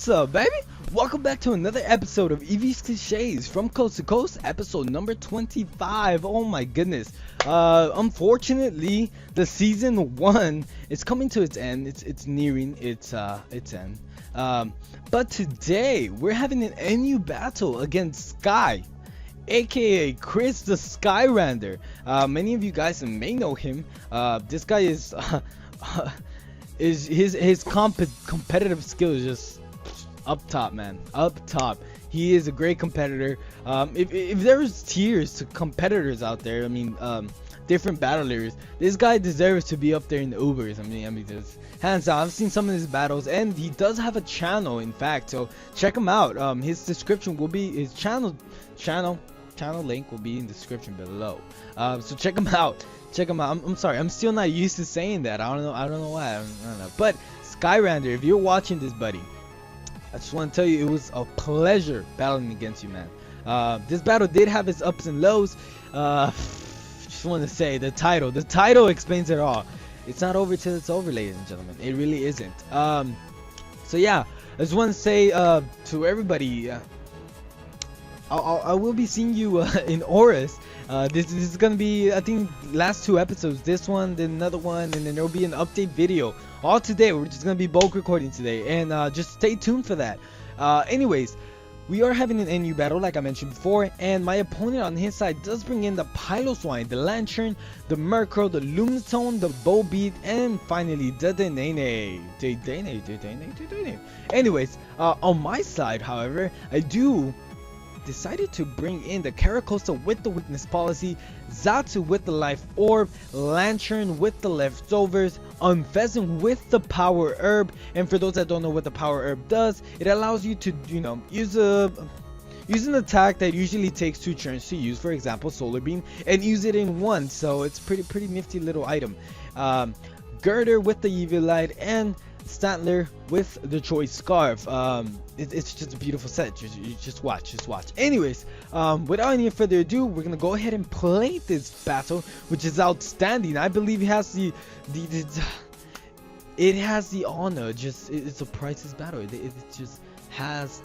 What's up, baby? Welcome back to another episode of Eevee's Clichés from Coast to Coast, episode number 25. Oh my goodness. Unfortunately, the season 1 is coming to its end. It's nearing its end. But today we're having an NU battle against Sky, aka Chris the Skyrander. Many of you guys may know him. This guy is his competitive skill is just up top, man. Up top. He is a great competitor. If there's tiers to competitors out there, I mean, different battlers, this guy deserves to be up there in the Ubers. I mean, just hands down. I've seen some of his battles, and he does have a channel, in fact. So check him out. His description will be his channel link will be in the description below. So check him out. Check him out. I'm sorry, I'm still not used to saying that. I don't know why. I don't know. But Skyrander, if you're watching this, buddy, I just want to tell you it was a pleasure battling against you, man. This battle did have its ups and lows. Just want to say the title explains it all. It's not over till it's over, ladies and gentlemen. It really isn't. So yeah, I just want to say to everybody, I will be seeing you in Oris. This is gonna be, I think, last 2 episodes. This one, then another one, and then there will be an update video. All today, we're just gonna be bulk recording today, and just stay tuned for that. Anyways, we are having an NU battle, like I mentioned before, and my opponent on his side does bring in the Piloswine, the Lantern, the Murkrow, the Lumitone, the Bowbeat, and finally the Dedenne. Anyways, on my side, however, I decided to bring in the Caracosta with the Witness Policy, Xatu with the Life Orb, Lantern with the Leftovers, Unfezant with the Power Herb. And for those that don't know what the Power Herb does, it allows you to, use an attack that usually takes 2 turns to use, for example Solar Beam, and use it in 1. So it's pretty nifty little item. Girder with the Eviolite, and Stantler with the Choice Scarf. It's just a beautiful set. Just watch. Anyways, without any further ado, we're gonna go ahead and play this battle, which is outstanding. I believe it has the honor. It's a priceless battle. It just has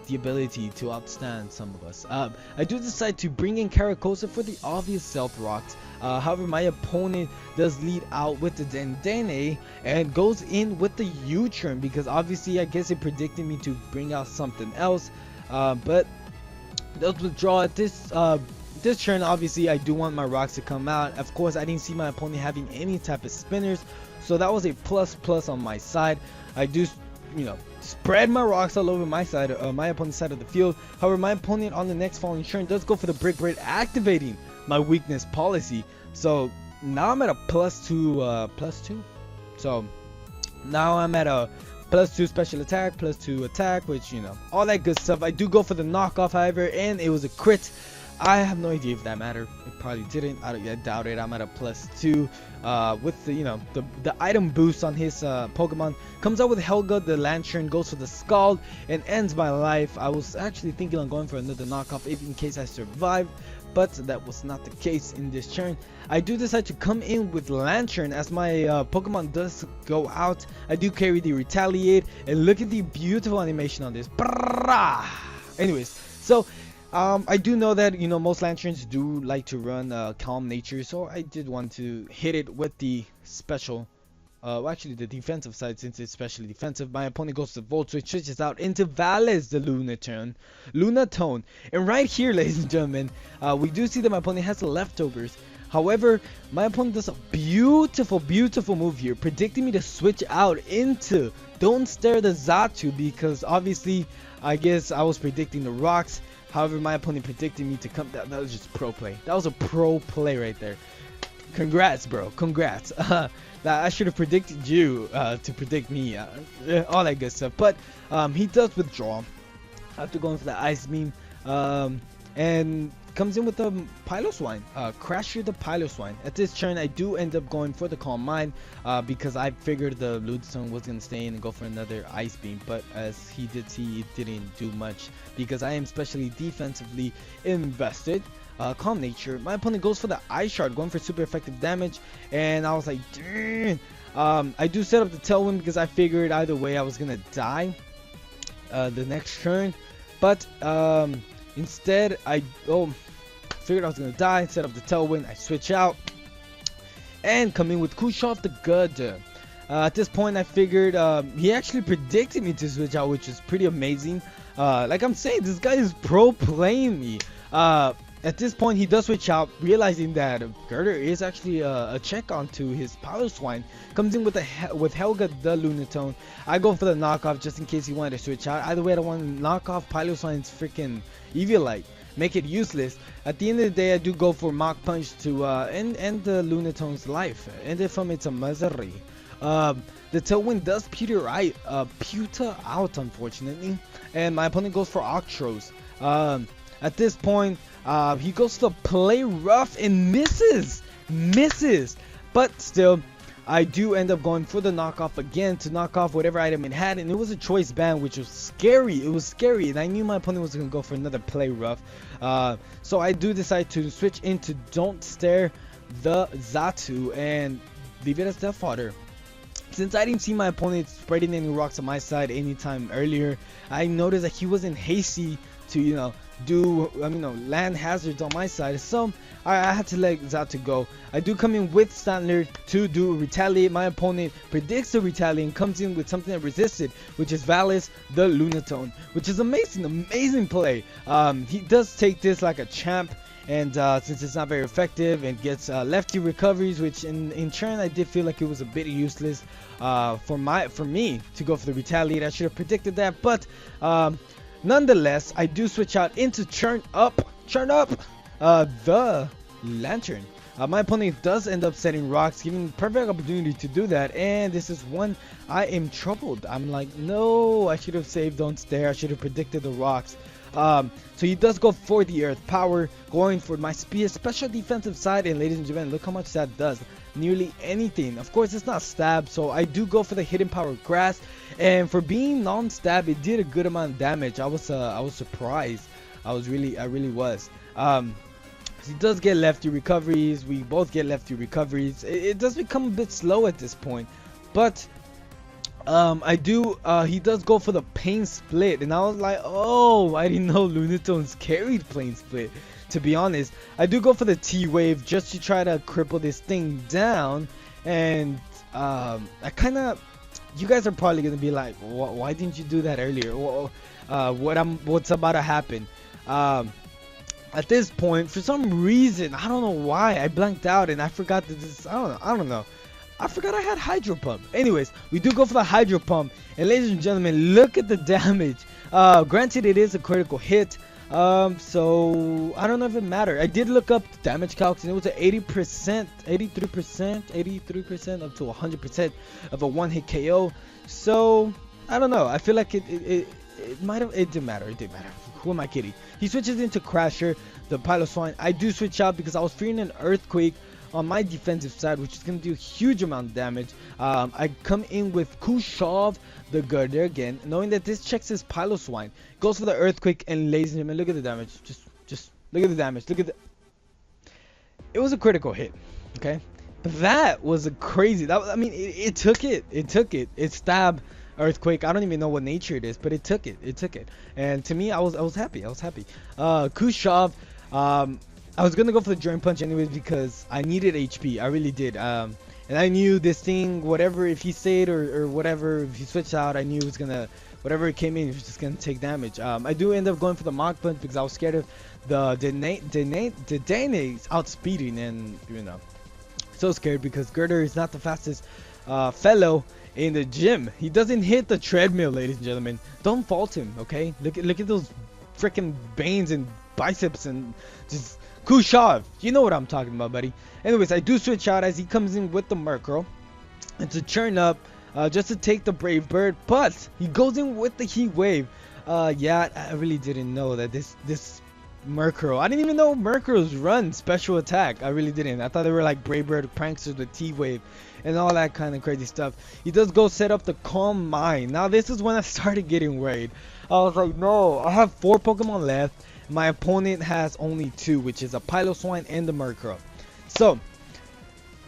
the ability to outstand some of us. I do decide to bring in Caracosta for the obvious Stealth Rocks. However, my opponent does lead out with the Dedenne and goes in with the U-turn, because obviously I guess it predicted me to bring out something else. But does withdraw at this turn. Obviously, I do want my rocks to come out. Of course, I didn't see my opponent having any type of spinners, so that was a plus on my side. I do, spread my rocks all over my side, my opponent's side of the field. However, my opponent on the next falling turn does go for the Brick Braid, activating my Weakness Policy. So now I'm at a +2. So now I'm at a +2 special attack, +2 attack, which, all that good stuff. I do go for the knockoff, however, and it was a crit. I have no idea if that mattered. It probably didn't. I doubt it. I'm at a +2 with the item boost on his Pokemon. Comes out with Helga, the Lantern, goes for the Scald, and ends my life. I was actually thinking on going for another knockoff in case I survived, but that was not the case in this turn. I do decide to come in with Lantern as my Pokemon does go out. I do carry the Retaliate, and look at the beautiful animation on this. Anyways, so I do know that most Lanterns do like to run Calm Nature, so I did want to hit it with the special, actually the defensive side, since it's specially defensive. My opponent goes to Volt Switch, switches out into Valles the Lunatone, and right here, ladies and gentlemen, we do see that my opponent has the Leftovers. However, my opponent does a beautiful move here, predicting me to switch out into Don't Stare the Xatu, because obviously I guess I was predicting the rocks. However, my opponent predicted me to come. That was just pro play. That was a pro play right there. Congrats, bro. Congrats. I should have predicted you to predict me. All that good stuff. But he does withdraw after going for the Ice Beam. And comes in with the Piloswine, Crasher the Piloswine. At this turn, I do end up going for the Calm Mind, because I figured the Ludstone was going to stay in and go for another Ice Beam, but as he did see, it didn't do much, because I am especially defensively invested. Calm Nature. My opponent goes for the Ice Shard, going for super effective damage, and I was like, dang. I do set up the Tailwind because I figured either way I was going to die. the next turn, but instead I figured I was gonna die. Instead of the Tailwind, I switch out and come in with Khrushchev the Good. At this point, I figured he actually predicted me to switch out, which is pretty amazing. Like I'm saying, this guy is pro playing me. At this point, he does switch out, realizing that Girder is actually a check onto his Piloswine. Comes in with Helga the Lunatone. I go for the knockoff just in case he wanted to switch out. Either way, I don't want to knock off Piloswine's freaking Eviolite, make it useless. At the end of the day, I do go for Mach Punch to end the Lunatone's life, end it from its misery. The Tailwind does pewter out, unfortunately, and my opponent goes for Octros. At this point, he goes to play rough and misses, but still, I do end up going for the knockoff again to knock off whatever item it had, and it was a choice band, which was scary. It was scary, and I knew my opponent was gonna go for another play rough. So I do decide to switch into Don't Stare the Xatu and leave it as Death Fodder. Since I didn't see my opponent spreading any rocks on my side anytime earlier, I noticed that he wasn't hasty to, land hazards on my side, so I had to let Xatu go. I do come in with Stantler to do Retaliate. My opponent predicts the Retaliate and comes in with something that resisted, which is Valis the Lunatone, which is amazing play. He does take this like a champ, and since it's not very effective and gets lefty recoveries, which in turn I did feel like it was a bit useless for me to go for the Retaliate. I should have predicted that, but nonetheless, I do switch out into Churn Up the Lantern. My opponent does end up setting rocks, giving me the perfect opportunity to do that, and this is when I am troubled. I'm like, no, I should have saved Don't Stare. I should have predicted the rocks. So he does go for the Earth Power, going for my special defensive side, and ladies and gentlemen, look how much that does. Nearly anything. Of course, it's not stab, so I do go for the Hidden Power Grass, and for being non-stab, it did a good amount of damage. I was surprised. I really was. He does get lefty recoveries. We both get lefty recoveries. It does become a bit slow at this point, but he does go for the Pain Split, and I was like, oh, I didn't know Lunatones carried Pain Split. To be honest, I do go for the T-Wave just to try to cripple this thing down, and you guys are probably gonna be like, why didn't you do that earlier? What's about to happen? At this point, for some reason, I don't know why, I blanked out and I forgot that this. I don't know. I forgot I had Hydro Pump. Anyways, we do go for the Hydro Pump, and ladies and gentlemen, look at the damage. Granted, it is a critical hit. So I don't know if it mattered. I did look up the damage calcs, and it was at 80%, 83% up to 100% of a one-hit KO. So I don't know. I feel like it might have. It didn't matter. It didn't matter. Who am I kidding? He switches into Crasher, the Piloswine. I do switch out because I was fearing an Earthquake on my defensive side, which is going to do a huge amount of damage. I come in with Khrushchev the Girder again, knowing that this checks his Piloswine. Goes for the Earthquake, and ladies and gentlemen, look at the damage. Just look at the damage. Look at the. It was a critical hit, okay? But that was a crazy. It took it. It stabbed Earthquake. I don't even know what nature it is, but it took it. And to me, I was happy. Khrushchev. I was gonna go for the Drain Punch anyways because I needed HP. I really did. And I knew this thing, whatever, if he stayed or whatever, if he switched out, I knew it was gonna, whatever it came in, it was just gonna take damage. I do end up going for the Mach Punch because I was scared of the Danae's outspeeding, and so scared because Girder is not the fastest fellow in the gym. He doesn't hit the treadmill, ladies and gentlemen. Don't fault him, okay? Look at those freaking veins and biceps and just. Khrushchev, you know what I'm talking about, buddy. Anyways, I do switch out as he comes in with the Murkrow and to churn up just to take the Brave Bird, but he goes in with the Heat Wave. Yeah, I really didn't know that this Murkrow. I didn't even know Murkrows run special attack. I really didn't. I thought they were like Brave Bird pranksters with T-Wave and all that kind of crazy stuff. He does go set up the Calm Mind. Now this is when I started getting worried. I was like, no, I have 4 Pokemon left. My opponent has only 2, which is a Piloswine and the Murkrow. So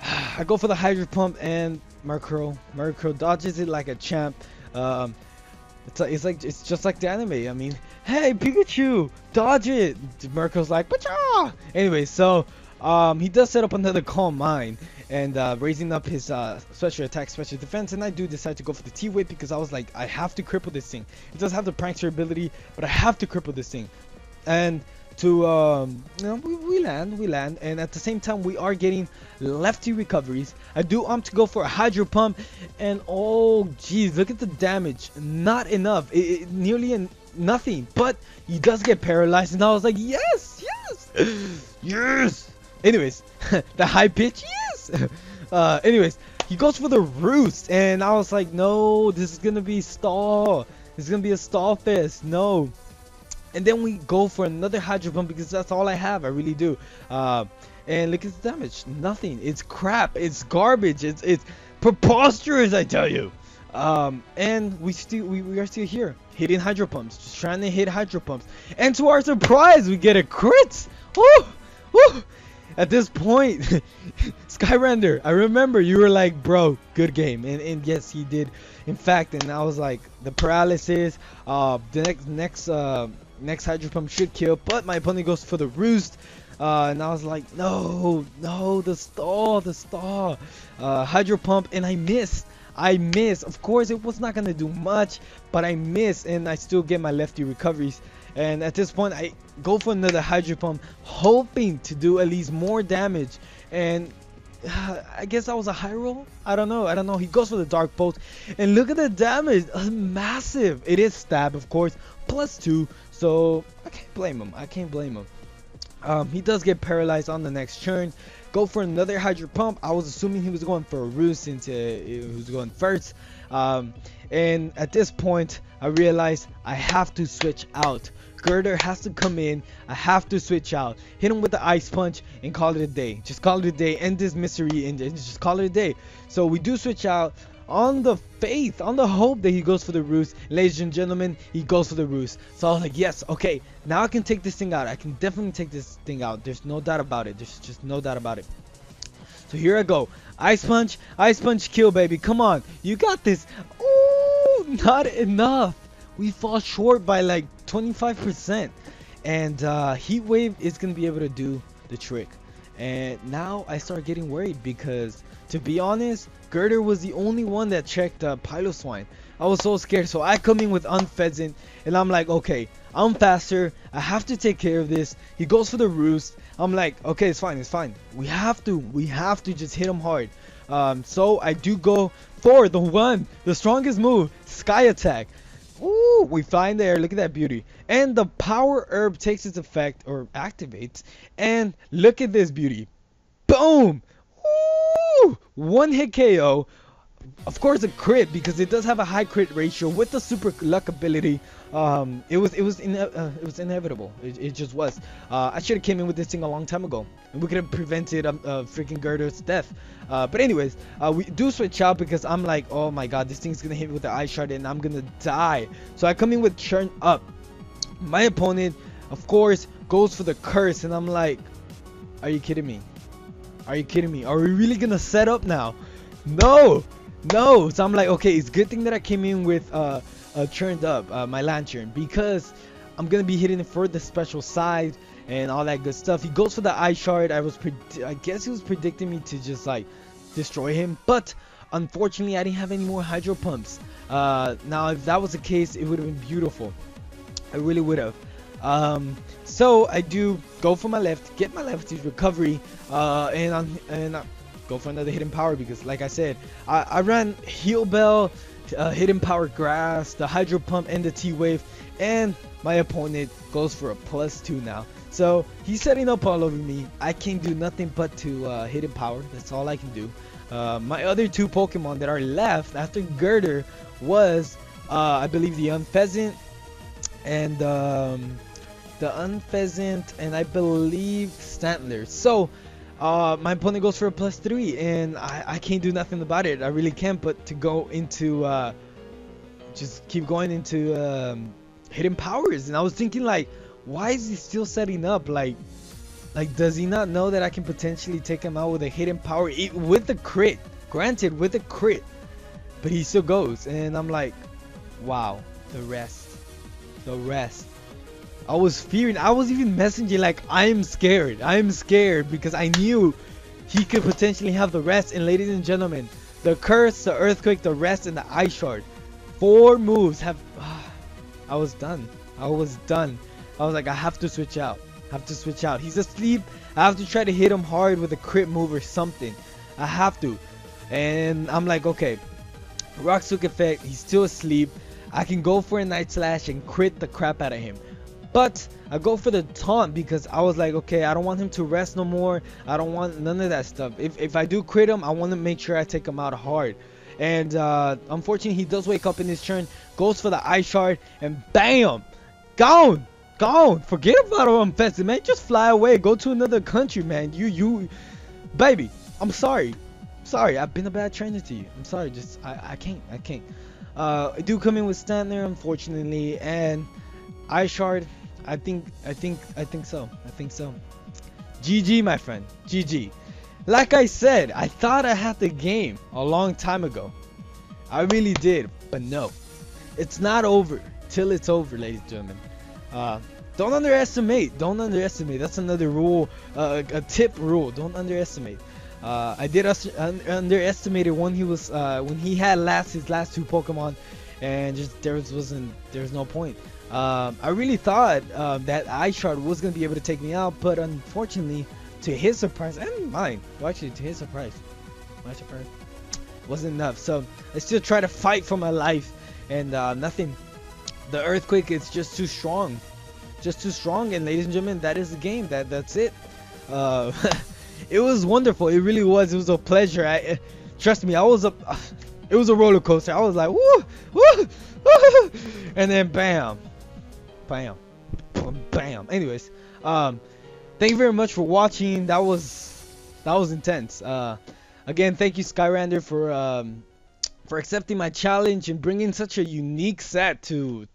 I go for the Hydro Pump, and Murkrow dodges it like a champ. The It's just like the anime. I mean, hey Pikachu, dodge it. Mirko's like, Pacha! Anyway, so he does set up another Calm Mind and raising up his special attack, special defense, and I do decide to go for the T-Wave because I was like, I have to cripple this thing. It does have the prankster ability, but I have to cripple this thing. And to we land, and at the same time we are getting lefty recoveries. I do to go for a Hydro Pump, and oh geez, look at the damage. Not enough. Nearly nothing, but he does get paralyzed, and I was like, yes, yes. Anyways, the high pitch, yes. Anyways, he goes for the Roost, and I was like, no, this is gonna be stall. This is gonna be a stall fest. No. And then we go for another Hydro Pump because that's all I have. I really do. And look at the damage. Nothing. It's crap. It's garbage. It's preposterous, I tell you. And we are still here, hitting Hydro Pumps, just trying to hit Hydro Pumps. And to our surprise, we get a crit. Woo! Woo! At this point, Skyrander, I remember you were like, bro, good game. And yes, he did. In fact, and I was like, the paralysis, the next Hydro Pump should kill, but my opponent goes for the Roost. And I was like, no, the stall. Hydro Pump, and I missed. Of course, it was not gonna do much, but I missed, and I still get my lefty recoveries. And at this point, I go for another Hydro Pump, hoping to do at least more damage. And I guess that was a high roll. I don't know. He goes for the Dark Bolt, and look at the damage. Massive. It is stab, of course, +2. So I can't blame him. He does get paralyzed on the next turn. Go for another Hydro Pump. I was assuming he was going for a Roost since he was going first. And at this point, I realized I have to switch out. Girder has to come in. I have to switch out. Hit him with the Ice Punch and call it a day. Just call it a day. End this mystery and just call it a day. So we do switch out on the faith, on the hope that he goes for the Roost. Ladies and gentlemen, he goes for the Roost. So I was like, yes, okay, now I can take this thing out. I can definitely take this thing out. There's no doubt about it. There's just no doubt about it. So here I go. Ice Punch kill, baby. Come on, you got this. Oh, not enough. We fall short by like 25%, and Heat Wave is gonna be able to do the trick. And now I start getting worried because, to be honest, Girder was the only one that checked Piloswine. I was so scared, so I come in with Unpheasant, and I'm like, okay, I'm faster. I have to take care of this. He goes for the Roost. I'm like, okay, it's fine. We have to just hit him hard. So I do go for the strongest move, Sky Attack. Ooh, we fly in the air. Look at that beauty. And the Power Herb takes its effect, or activates, and look at this beauty. Boom! Ooh! One hit KO. Of course, a crit, because it does have a high crit ratio with the super luck ability. It was inevitable. It just was. I should have came in with this thing a long time ago, and we could have prevented freaking Girder's death. But anyways, we do switch out because I'm like, oh my god, this thing's gonna hit me with the Ice Shard and I'm gonna die. So I come in with Churn Up. My opponent, of course, goes for the Curse, and I'm like, are you kidding me? Are we really gonna set up now? No. So I'm like, okay, it's a good thing that I came in with Churned Up, my Lantern, because I'm gonna be hitting it for the special side and all that good stuff. He goes for the Ice Shard. I guess he was predicting me to just like destroy him, but unfortunately I didn't have any more Hydro Pumps. Now if that was the case, it would have been beautiful. I really would have. So I do go for my left, get my lefty's recovery, and go for another Hidden Power, because like I said, I ran Heal Bell, Hidden Power Grass, the Hydro Pump, and the T-Wave, and my opponent goes for a +2 now. So he's setting up all over me. I can't do nothing but to Hidden Power. That's all I can do. My other two Pokemon that are left after Girder was, I believe, the Unpheasant and I believe Stantler. So my opponent goes for a +3, and I can't do nothing about it. I really can't but to go into just keep going into Hidden Powers. And I was thinking, like, why is he still setting up? Like does he not know that I can potentially take him out with a Hidden Power with the crit? Granted, with a crit, but he still goes. And I'm like, wow, The rest. The rest. I was fearing. I was even messaging like, I'm scared. I'm scared because I knew he could potentially have the rest. And ladies and gentlemen, the curse, the earthquake, the rest, and the ice shard. 4 moves have. I was done. I was done. I was like, I have to switch out. Have to switch out. He's asleep. I have to try to hit him hard with a crit move or something. I have to. And I'm like, okay. Rock Sook effect. He's still asleep. I can go for a Night Slash and crit the crap out of him. But I go for the taunt because I was like, okay, I don't want him to rest no more. I don't want none of that stuff. If I do crit him, I want to make sure I take him out hard. And unfortunately, he does wake up in his turn. Goes for the Ice Shard. And bam! Gone! Gone! Forget about him, Festive, man. Just fly away. Go to another country, man. Baby, I'm sorry. Sorry, I've been a bad trainer to you. I'm sorry. Just, I can't. I do come in with Stantler, unfortunately. And Ice Shard. I think so. GG, my friend. GG. Like I said, I thought I had the game a long time ago. I really did, but no. It's not over till it's over, ladies and gentlemen. Don't underestimate. Don't underestimate. That's another rule, a tip rule. Don't underestimate. I did underestimate it when he had his last 2 Pokemon, and just there was no point. I really thought that Ice Shard was gonna be able to take me out, but unfortunately, to his surprise and mine, well, actually to his surprise, my surprise, wasn't enough. So I still try to fight for my life, and nothing. The earthquake is just too strong, And ladies and gentlemen, that is the game. That's it. It was wonderful. It really was. It was a pleasure. Trust me, it was a roller coaster. I was like, woo, woo, woo, and then bam. Anyways, thank you very much for watching. That was intense. Again, thank you, Skyrander, for accepting my challenge and bringing such a unique set to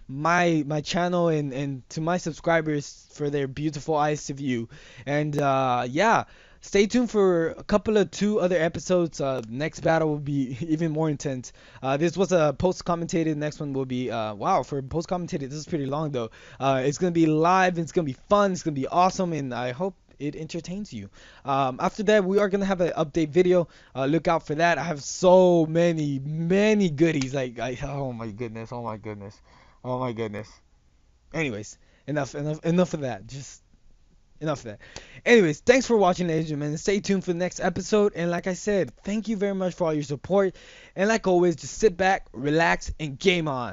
my channel and to my subscribers for their beautiful eyes to view. And yeah, stay tuned for a couple of 2 other episodes. Next battle will be even more intense. This was a post-commentated. Next one will be wow, for post-commentated, this is pretty long though. It's gonna be live. It's gonna be fun. It's gonna be awesome, and I hope it entertains you. After that, we are gonna have an update video. Look out for that. I have so many goodies. Oh my goodness. Anyways, enough of that. Just enough of that. Anyways, thanks for watching, ladies and gentlemen. Stay tuned for the next episode. And like I said, thank you very much for all your support. And like always, just sit back, relax, and game on.